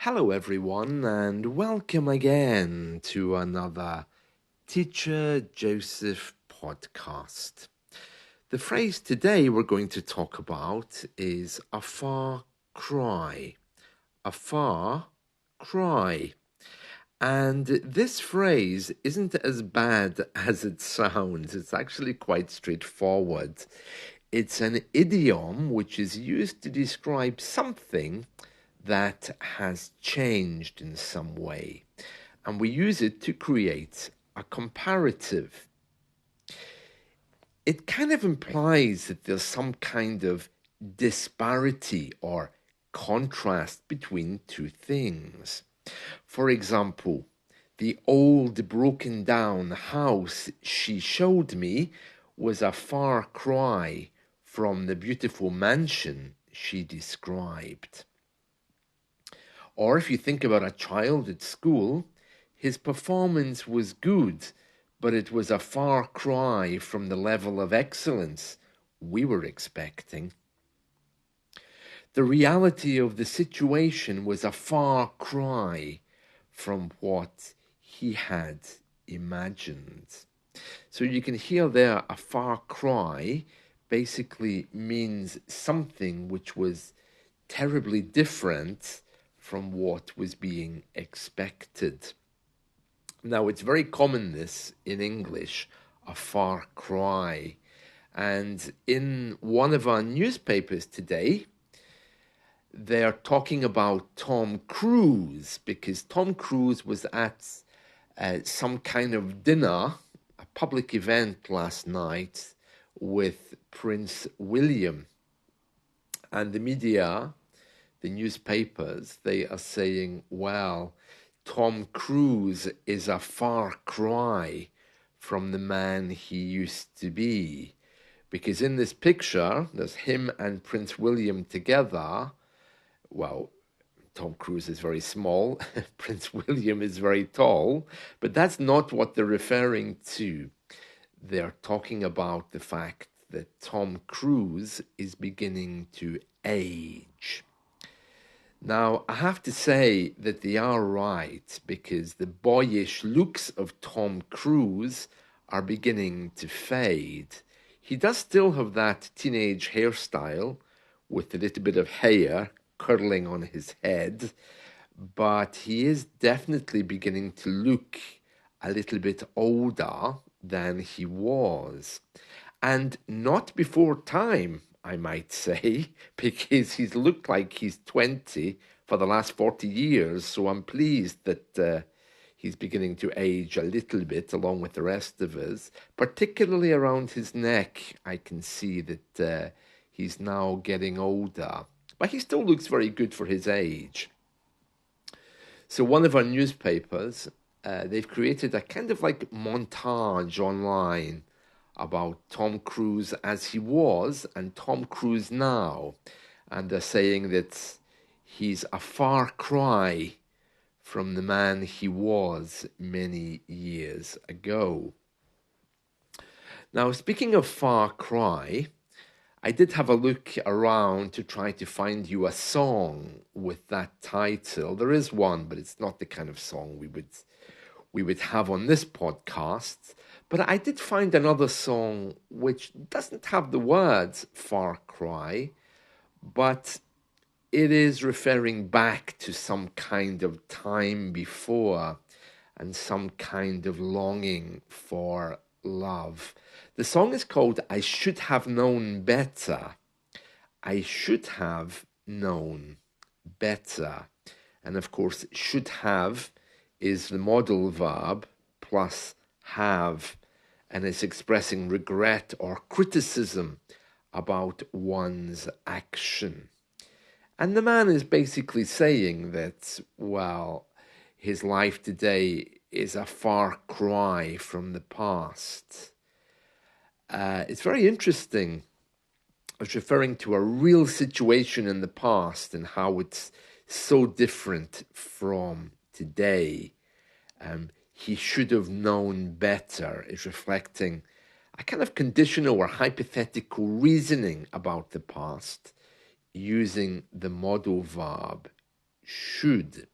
Hello, everyone, and welcome again to another Teacher Joseph podcast. The phrase today we're going to talk about is a far cry. A far cry. And this phrase isn't as bad as it sounds. It's actually quite straightforward. It's an idiom which is used to describe something that has changed in some way. And we use it to create a comparative. It kind of implies that there's some kind of disparity or contrast between two things. For example, the old broken down house she showed me was a far cry from the beautiful mansion she described. Or if you think about a child at school, his performance was good, but it was a far cry from the level of excellence we were expecting. The reality of the situation was a far cry from what he had imagined. So you can hear there a far cry basically means something which was terribly different from what was being expected. Now, it's very common this in English, a far cry. And in one of our newspapers today, they're talking about Tom Cruise because Tom Cruise was at some kind of dinner, a public event last night with Prince William. And the media, the newspapers, they are saying, well, Tom Cruise is a far cry from the man he used to be. Because in this picture, there's him and Prince William together. Well, Tom Cruise is very small, Prince William is very tall, but that's not what they're referring to. They're talking about the fact that Tom Cruise is beginning to age. Now, I have to say that they are right because the boyish looks of Tom Cruise are beginning to fade. He does still have that teenage hairstyle with a little bit of hair curling on his head, but he is definitely beginning to look a little bit older than he was. And not before time, I might say, because he's looked like he's 20 for the last 40 years. So I'm pleased that he's beginning to age a little bit along with the rest of us, particularly around his neck. I can see that he's now getting older, but he still looks very good for his age. So one of our newspapers, they've created a kind of like montage online about Tom Cruise as he was and Tom Cruise now. And they're saying that he's a far cry from the man he was many years ago. Now, speaking of far cry, I did have a look around to try to find you a song with that title. There is one, but it's not the kind of song we would have on this podcast. But I did find another song which doesn't have the words Far Cry, but it is referring back to some kind of time before and some kind of longing for love. The song is called I Should Have Known Better. I should have known better. And of course, should have is the modal verb plus have, and it's expressing regret or criticism about one's action. And the man is basically saying that, well, his life today is a far cry from the past. It's very interesting. It's referring to a real situation in the past and how it's so different from today. He should have known better. It's reflecting a kind of conditional or hypothetical reasoning about the past using the modal verb should.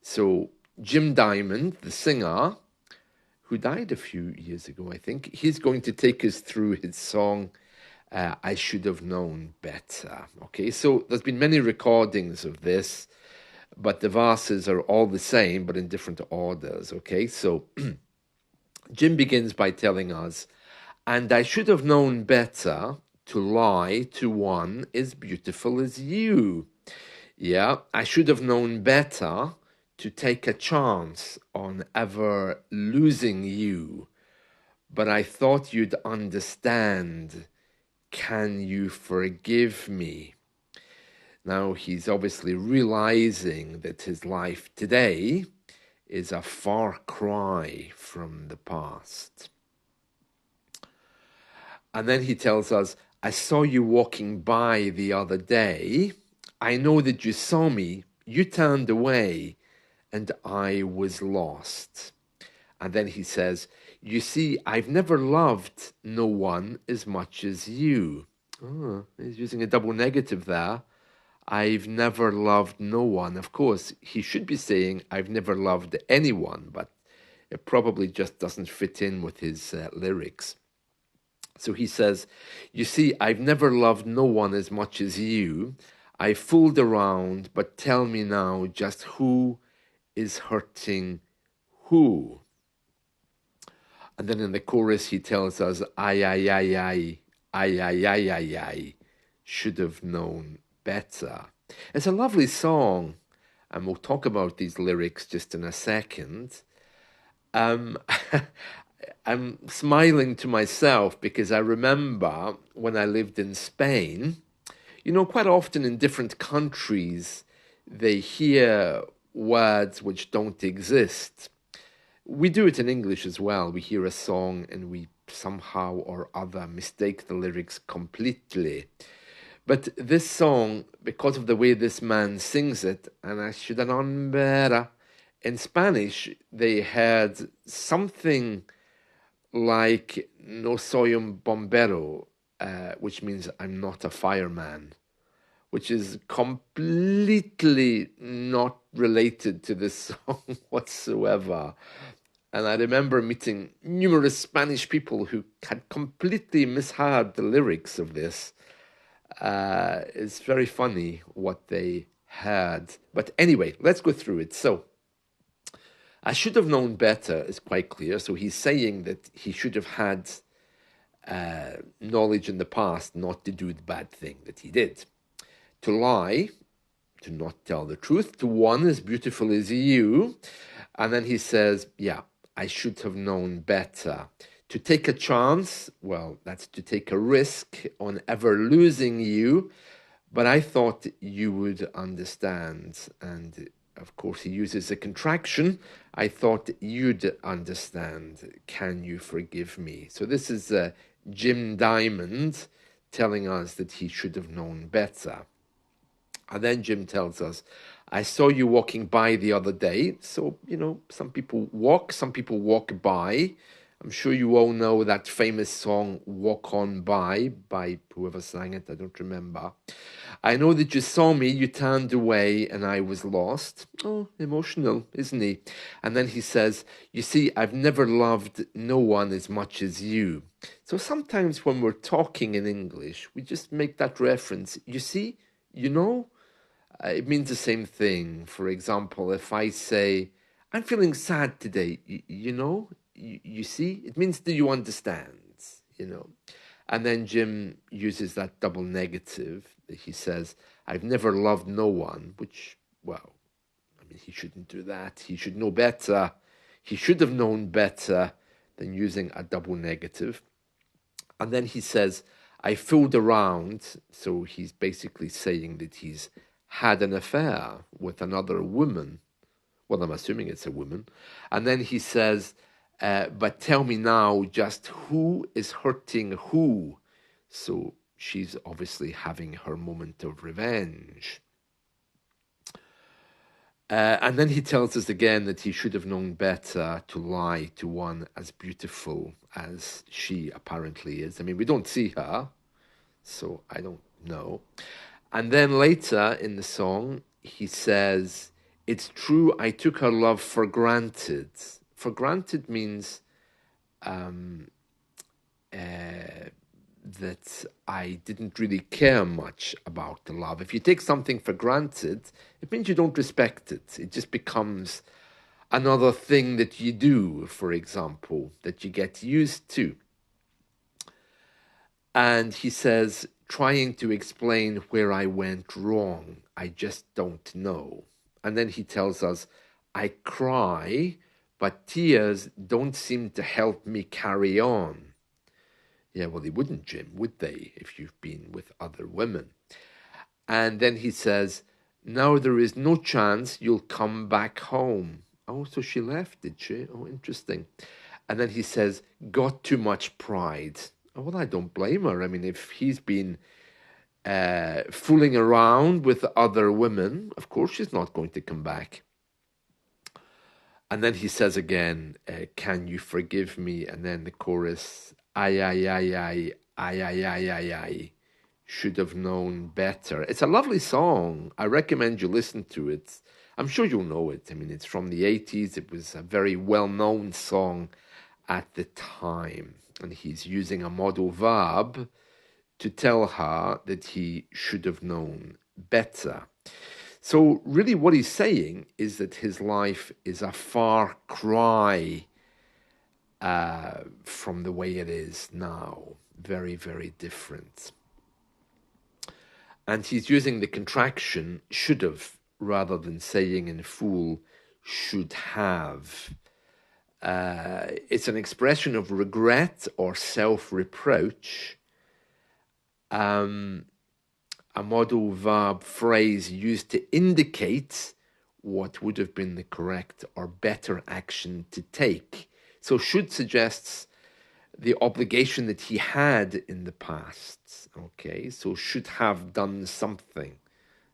So Jim Diamond, the singer, who died a few years ago, I think, he's going to take us through his song, I Should Have Known Better. Okay, so there's been many recordings of this, but the verses are all the same, but in different orders. Okay, so Jim begins by telling us, and I should have known better to lie to one as beautiful as you. Yeah, I should have known better to take a chance on ever losing you. But I thought you'd understand. Can you forgive me? Now he's obviously realizing that his life today is a far cry from the past. And then he tells us, I saw you walking by the other day. I know that you saw me. You turned away and I was lost. And then he says, you see, I've never loved no one as much as you. Oh, he's using a double negative there. I've never loved no one. Of course, he should be saying, I've never loved anyone, but it probably just doesn't fit in with his lyrics. So he says, you see, I've never loved no one as much as you. I fooled around, but tell me now just who is hurting who? And then in the chorus, he tells us, I, should have known better. It's a lovely song, and we'll talk about these lyrics just in a second. I'm smiling to myself because I remember when I lived in Spain, you know, quite often in different countries, they hear words which don't exist. We do it in English as well. We hear a song and we somehow or other mistake the lyrics completely. But this song, because of the way this man sings it, and I should have known better, in Spanish, they had something like no soy un bombero, which means I'm not a fireman, which is completely not related to this song whatsoever. And I remember meeting numerous Spanish people who had completely misheard the lyrics of this. It's very funny what they had. But anyway, let's go through it. So, I should have known better is quite clear. So he's saying that he should have had knowledge in the past not to do the bad thing that he did. To lie, to not tell the truth, to one as beautiful as you. And then he says, yeah, I should have known better. To take a chance, well, that's to take a risk on ever losing you. But I thought you would understand. And of course, he uses a contraction. I thought you'd understand. Can you forgive me? So this is Jim Diamond telling us that he should have known better. And then Jim tells us, I saw you walking by the other day. So, you know, some people walk, some people walk by. I'm sure you all know that famous song, Walk On by whoever sang it, I don't remember. I know that you saw me, you turned away, and I was lost. Oh, emotional, isn't he? And then he says, you see, I've never loved no one as much as you. So sometimes when we're talking in English, we just make that reference. You see, you know, it means the same thing. For example, if I say, I'm feeling sad today, you know, you see, it means do you understand, you know. And then Jim uses that double negative. He says, I've never loved no one, which, well, I mean, he shouldn't do that. He should know better. He should have known better than using a double negative. And then he says, I fooled around. So he's basically saying that he's had an affair with another woman. Well, I'm assuming it's a woman. And then he says, but tell me now just who is hurting who. So she's obviously having her moment of revenge. And then he tells us again that he should have known better to lie to one as beautiful as she apparently is. I mean, we don't see her, so I don't know. And then later in the song, he says, It's true, I took her love for granted. For granted means um, that I didn't really care much about the love. If you take something for granted, it means you don't respect it. It just becomes another thing that you do, for example, that you get used to. And he says, trying to explain where I went wrong, I just don't know. And then he tells us, I cry, but tears don't seem to help me carry on. Yeah, well, they wouldn't, Jim, would they, if you've been with other women? And then he says, now there is no chance you'll come back home. Oh, so she left, did she? Oh, interesting. And then he says, got too much pride. Oh, well, I don't blame her. I mean, if he's been fooling around with other women, of course she's not going to come back. And then he says again, can you forgive me? And then the chorus, ay, ay, ay, ay, ay, ay, ay, ay, ay, should have known better. It's a lovely song. I recommend you listen to it. I'm sure you'll know it. I mean, it's from the 80s. It was a very well-known song at the time. And he's using a modal verb to tell her that he should have known better. So really what he's saying is that his life is a far cry from the way it is now. Very, very different. And he's using the contraction should have rather than saying in full should have. It's an expression of regret or self-reproach. A modal verb phrase used to indicate what would have been the correct or better action to take. So should suggests the obligation that he had in the past. Okay, so should have done something.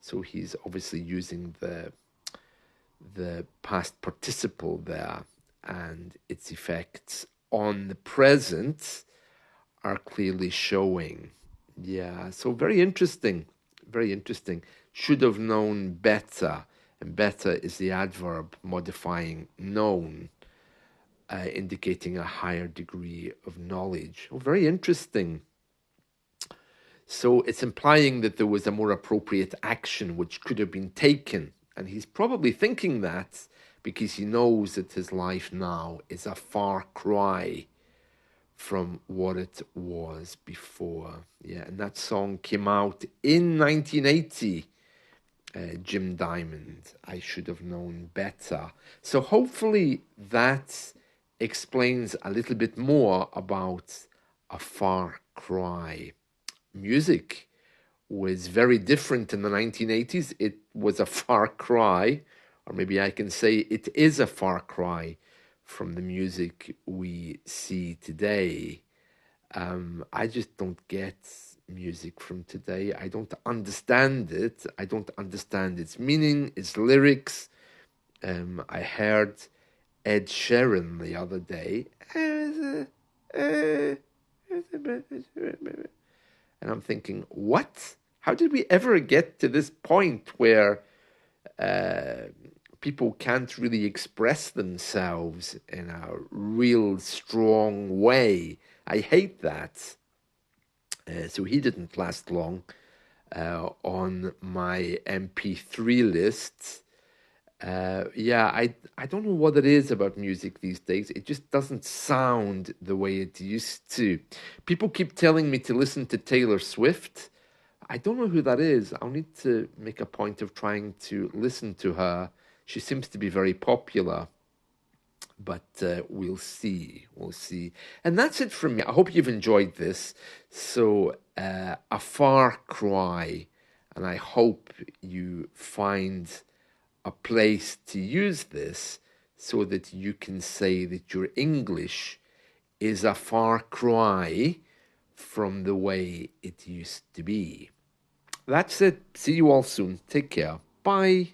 So he's obviously using the past participle there, and its effects on the present are clearly showing. Yeah, so very interesting, very interesting. Should have known better, and better is the adverb modifying known, indicating a higher degree of knowledge. Oh, very interesting. So it's implying that there was a more appropriate action which could have been taken. And he's probably thinking that because he knows that his life now is a far cry from what it was before. Yeah, and that song came out in 1980. Jim Diamond, I should have known better. So hopefully that explains a little bit more about A Far Cry. Music was very different in the 1980s. It was a far cry, or maybe I can say it is a far cry from the music we see today. I just don't get music from today. I don't understand it. I don't understand its meaning, its lyrics. I heard Ed Sheeran the other day. And I'm thinking, what? How did we ever get to this point where people can't really express themselves in a real strong way? I hate that. So he didn't last long on my MP3 list. Yeah, I don't know what it is about music these days. It just doesn't sound the way it used to. People keep telling me to listen to Taylor Swift. I don't know who that is. I'll need to make a point of trying to listen to her. She seems to be very popular. But we'll see. We'll see. And that's it from me. I hope you've enjoyed this. So, a far cry. And I hope you find a place to use this so that you can say that your English is a far cry from the way it used to be. That's it. See you all soon. Take care. Bye.